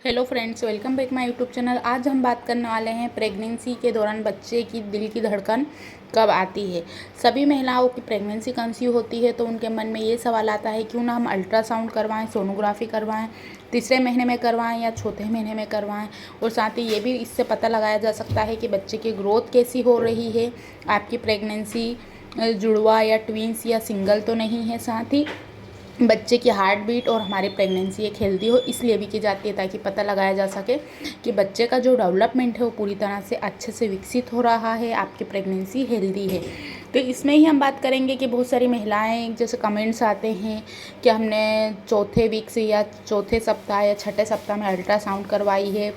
Hello friends, welcome back my YouTube channel. आज हम बात करने वाले हैं प्रेगनेंसी के दौरान बच्चे की दिल की धड़कन कब आती है। सभी महिलाओं की प्रेगनेंसी कंसीव होती है तो उनके मन में ये सवाल आता है क्यों ना हम अल्ट्रासाउंड करवाएं, सोनोग्राफी करवाएं, तीसरे महीने में करवाएं या चौथे महीने में करवाएं। और साथ ही ये भी इससे पता लगाया जा सकता है कि बच्चे की ग्रोथ कैसी हो रही है, आपकी प्रेगनेंसी जुड़वा या ट्विंस या सिंगल तो नहीं है। साथ ही बच्चे की हार्ट बीट और हमारी प्रेगनेंसी एक हेल्दी हो इसलिए भी की जाती है ताकि पता लगाया जा सके कि बच्चे का जो डेवलपमेंट है वो पूरी तरह से अच्छे से विकसित हो रहा है, आपकी प्रेगनेंसी हेल्दी है। तो इसमें ही हम बात करेंगे कि बहुत सारी महिलाएं जैसे कमेंट्स आते हैं कि हमने चौथे वीक से या चौथे सप्ताह या छठे सप्ताह में अल्ट्रासाउंड करवाई है।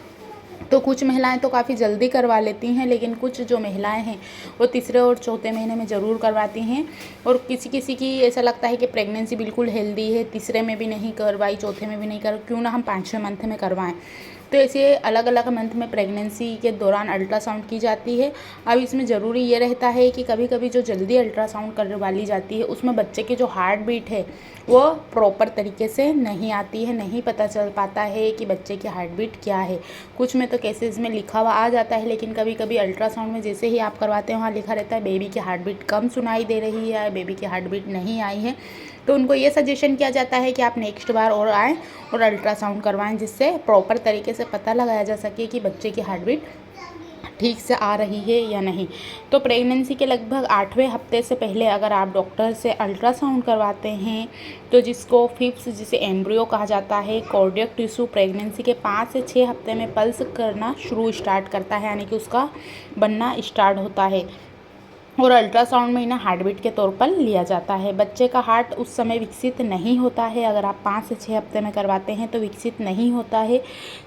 तो कुछ महिलाएं तो काफ़ी जल्दी करवा लेती हैं, लेकिन कुछ जो महिलाएं हैं वो तीसरे और चौथे महीने में ज़रूर करवाती हैं। और किसी किसी की ऐसा लगता है कि प्रेगनेंसी बिल्कुल हेल्दी है, तीसरे में भी नहीं करवाई, चौथे में भी नहीं कर, क्यों ना हम 5वें मंथ में करवाएं। तो ऐसे अलग अलग मंथ में प्रेगनेंसी के दौरान अल्ट्रासाउंड की जाती है। अब इसमें ज़रूरी ये रहता है कि कभी कभी जो जल्दी अल्ट्रासाउंड करवा ली जाती है उसमें बच्चे की जो हार्ट बीट है वो प्रॉपर तरीके से नहीं आती है, नहीं पता चल पाता है कि बच्चे की हार्ट बीट क्या है। कुछ में तो केसेस में लिखा हुआ आ जाता है, लेकिन कभी कभी अल्ट्रासाउंड में जैसे ही आप करवाते हैं वहाँ लिखा रहता है बेबी की हार्ट बीट कम सुनाई दे रही है, बेबी की हार्ट बीट नहीं आई है। तो उनको ये सजेशन किया जाता है कि आप नेक्स्ट बार और आएँ और अल्ट्रासाउंड करवाएं, जिससे प्रॉपर तरीके से पता लगाया जा सके कि बच्चे की हार्ट बीट ठीक से आ रही है या नहीं। तो प्रेगनेंसी के लगभग 8वें हफ्ते से पहले अगर आप डॉक्टर से अल्ट्रासाउंड करवाते हैं तो जिसको फिफ्थ जिसे एम्ब्रियो कहा जाता है, कार्डियक टिश्यू प्रेगनेंसी के 5 से 6 हफ्ते में पल्स करना स्टार्ट करता है, यानी कि उसका बनना स्टार्ट होता है। और अल्ट्रासाउंड में इन्हें हार्ट बीट के तौर पर लिया जाता है। बच्चे का हार्ट उस समय विकसित नहीं होता है, अगर आप 5 से 6 हफ्ते में करवाते हैं तो विकसित नहीं होता है।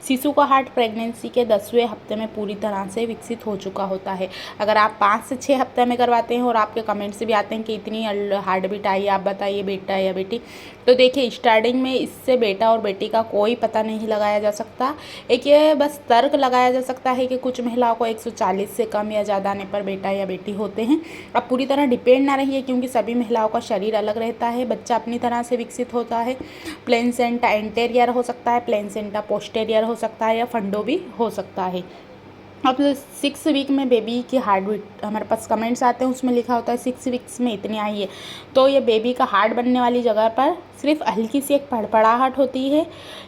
शिशु का हार्ट प्रेगनेंसी के 10वें हफ्ते में पूरी तरह से विकसित हो चुका होता है। अगर आप 5 से 6 हफ्ते में करवाते हैं और आपके कमेंट्स भी आते हैं कि इतनी हार्ट बीट आई, आप बताइए बेटा या बेटी, तो देखिए स्टार्टिंग में इससे बेटा और बेटी का कोई पता नहीं लगाया जा सकता। एक ये बस तर्क लगाया जा सकता है कि कुछ महिलाओं को 140 से कम या ज़्यादा आने पर बेटा या बेटी होते हैं। अब पूरी तरह डिपेंड ना रहिए क्योंकि सभी महिलाओं का शरीर अलग रहता है, बच्चा अपनी तरह से विकसित होता है। प्लेसेंटा एंटेरियर हो सकता है, प्लेसेंटा पोस्टेरियर हो सकता है या फंडो भी हो सकता है। अब 6 वीक में बेबी की हार्ट बीट हमारे पास कमेंट्स आते हैं, उसमें लिखा होता है 6 वीक्स में इतनी आई है। तो ये बेबी का हार्ट बनने वाली जगह पर सिर्फ हल्की सी एक फड़फड़ाहट होती है।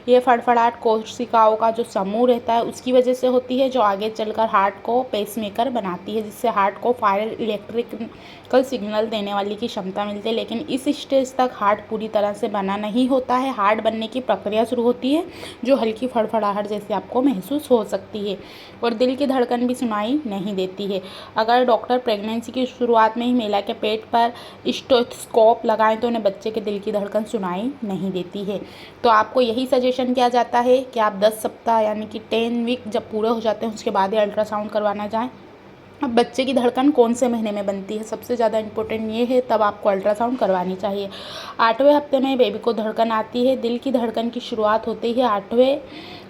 ये फड़फड़ाहट कोशिकाओं का जो समूह रहता है उसकी वजह से होती है, जो आगे चलकर हार्ट को पेसमेकर बनाती है, जिससे हार्ट को फायर इलेक्ट्रिकल सिग्नल देने वाली की क्षमता मिलती है। लेकिन इस स्टेज तक हार्ट पूरी तरह से बना नहीं होता है। हार्ट बनने की प्रक्रिया शुरू होती है जो हल्की फड़फड़ाहट जैसे आपको महसूस हो सकती है, और दिल की धड़कन भी सुनाई नहीं देती है। अगर डॉक्टर प्रेगनेंसी की शुरुआत में ही महिला के पेट पर स्टेथोस्कोप लगाएं तो उन्हें बच्चे के दिल की धड़कन सुनाई नहीं देती है। तो आपको यही सजेशन किया जाता है कि आप 10 सप्ताह यानी कि 10 वीक जब पूरे हो जाते हैं उसके बाद ही अल्ट्रासाउंड करवाना जाएँ। अब बच्चे की धड़कन कौन से महीने में बनती है, सबसे ज़्यादा इम्पोर्टेंट ये है, तब आपको अल्ट्रासाउंड करवानी चाहिए। 8वें हफ्ते में बेबी को धड़कन आती है। दिल की धड़कन की शुरुआत होती है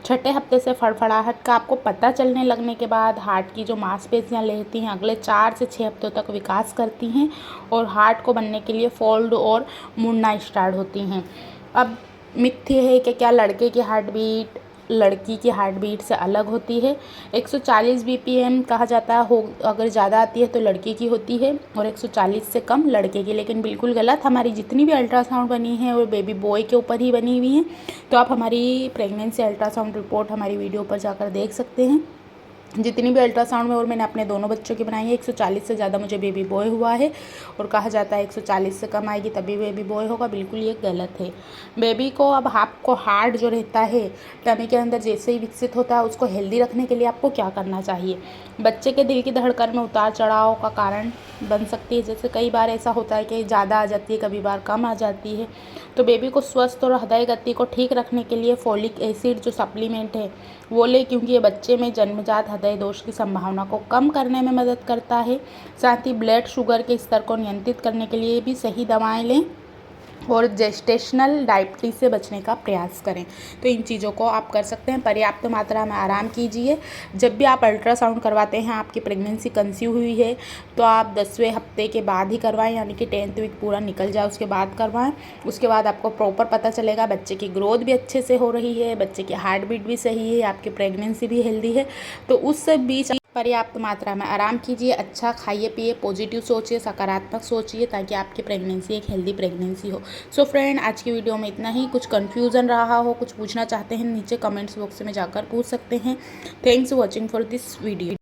6ठे हफ्ते से। फड़फड़ाहट का आपको पता चलने लगने के बाद हार्ट की जो मांसपेशियाँ रहती हैं अगले 4 से 6 हफ्तों तक विकास करती हैं और हार्ट को बनने के लिए फोल्ड और मुड़ना स्टार्ट होती हैं। अब मिथ्य है कि क्या लड़के की हार्ट बीट लड़की की हार्ट बीट से अलग होती है। 140 बीपीएम कहा जाता है, हो अगर ज़्यादा आती है तो लड़की की होती है और 140 से कम लड़के की, लेकिन बिल्कुल गलत। हमारी जितनी भी अल्ट्रासाउंड बनी है वो बेबी बॉय के ऊपर ही बनी हुई हैं। तो आप हमारी प्रेगनेंसी अल्ट्रासाउंड रिपोर्ट हमारी वीडियो पर जाकर देख सकते हैं। जितनी भी अल्ट्रासाउंड में और मैंने अपने दोनों बच्चों की बनाई है 140 से ज़्यादा मुझे बेबी बॉय हुआ है, और कहा जाता है 140 से कम आएगी तभी बेबी बॉय होगा, बिल्कुल ये गलत है। बेबी को अब आपको हार्ट जो रहता है टमी के अंदर जैसे ही विकसित होता है उसको हेल्दी रखने के लिए आपको क्या करना चाहिए। बच्चे के दिल की धड़कन में उतार चढ़ाव का कारण बन सकती है, जैसे कई बार ऐसा होता है कि ज़्यादा आ जाती है, कभी बार कम आ जाती है। तो बेबी को स्वस्थ और हृदय गति को ठीक रखने के लिए फोलिक एसिड जो सप्लीमेंट है वो ले, क्योंकि ये बच्चे में जन्मजात हृदय दोष की संभावना को कम करने में मदद करता है। साथ ही ब्लड शुगर के स्तर को नियंत्रित करने के लिए भी सही दवाएं लें। और जेस्टेशनल डायबिटीज़ से बचने का प्रयास करें। तो इन चीज़ों को आप कर सकते हैं। पर्याप्त मात्रा में आराम कीजिए। जब भी आप अल्ट्रासाउंड करवाते हैं, आपकी प्रेगनेंसी कंसीव हुई है तो आप 10वें हफ्ते के बाद ही करवाएं, यानी कि 10th वीक पूरा निकल जाए उसके बाद करवाएं। उसके बाद आपको प्रॉपर पता चलेगा बच्चे की ग्रोथ भी अच्छे से हो रही है, बच्चे की हार्ट बीट भी सही है, आपकी प्रेगनेंसी भी हेल्दी है। तो उस बीच पर्याप्त मात्रा में आराम कीजिए, अच्छा खाइए पिए, पॉजिटिव सोचिए, सकारात्मक सोचिए, ताकि आपकी प्रेगनेंसी एक हेल्दी प्रेगनेंसी हो। सो फ्रेंड, आज की वीडियो में इतना ही। कुछ कन्फ्यूज़न रहा हो, कुछ पूछना चाहते हैं, नीचे कमेंट्स बॉक्स में जाकर पूछ सकते हैं। Thanks for watching for this video.